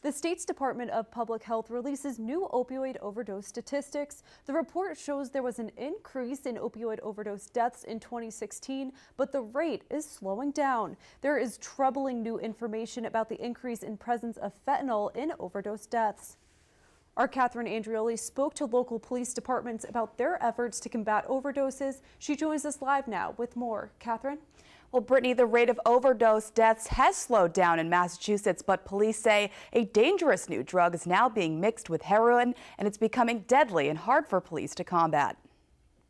The state's Department of Public Health releases new opioid overdose statistics. The report shows there was an increase in opioid overdose deaths in 2016, but the rate is slowing down. There is troubling new information about the increase in presence of fentanyl in overdose deaths. Our Kathryn Andreoli spoke to local police departments about their efforts to combat overdoses. She joins us live now with more. Kathryn? Well, Brittany, the rate of overdose deaths has slowed down in Massachusetts, but police say a dangerous new drug is now being mixed with heroin, and it's becoming deadly and hard for police to combat.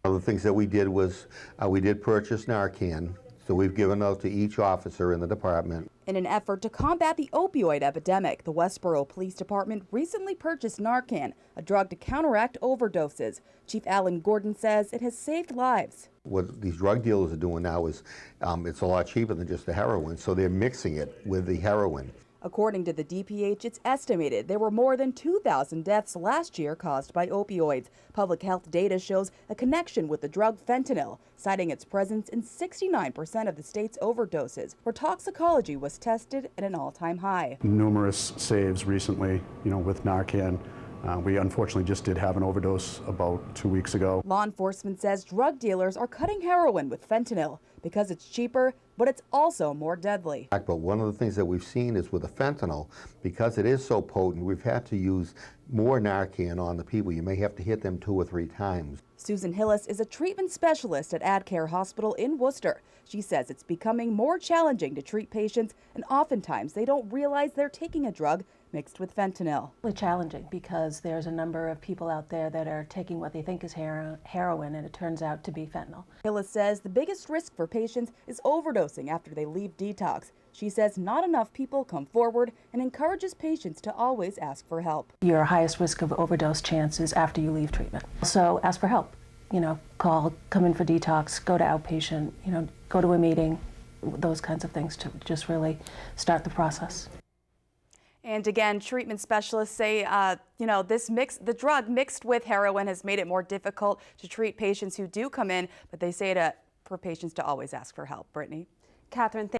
One of the things that we did was we did purchase Narcan, so we've given those to each officer in the department. In an effort to combat the opioid epidemic, the Westboro Police Department recently purchased Narcan, a drug to counteract overdoses. Chief Alan Gordon says it has saved lives. What these drug dealers are doing now is it's a lot cheaper than just the heroin, so they're mixing it with the heroin. According to the DPH, it's estimated there were more than 2,000 deaths last year caused by opioids. Public health data shows a connection with the drug fentanyl, citing its presence in 69% of the state's overdoses, where toxicology was tested at an all-time high. Numerous saves recently, with Narcan. We unfortunately just did have an overdose about 2 weeks ago. Law enforcement says drug dealers are cutting heroin with fentanyl because it's cheaper, but it's also more deadly. But one of the things that we've seen is with the fentanyl, because it is so potent, we've had to use more Narcan on the people. You may have to hit them 2 or 3 times. Susan Hillis is a treatment specialist at AdCare Hospital in Worcester. She says it's becoming more challenging to treat patients, and oftentimes they don't realize they're taking a drug mixed with fentanyl. Really challenging because there's a number of people out there that are taking what they think is heroin, and it turns out to be fentanyl. Hillis says the biggest risk for patients is overdosing after they leave detox. She says not come forward and encourages patients to always ask for help. Your highest risk of overdose chance is after you leave treatment. So ask for help. Call, come in for detox, go to outpatient, go to a meeting, those kinds of things to just really start the process. And again, treatment specialists say, the drug mixed with heroin has made it more difficult to treat patients who do come in, but they say for patients to always ask for help. Brittany? Kathryn,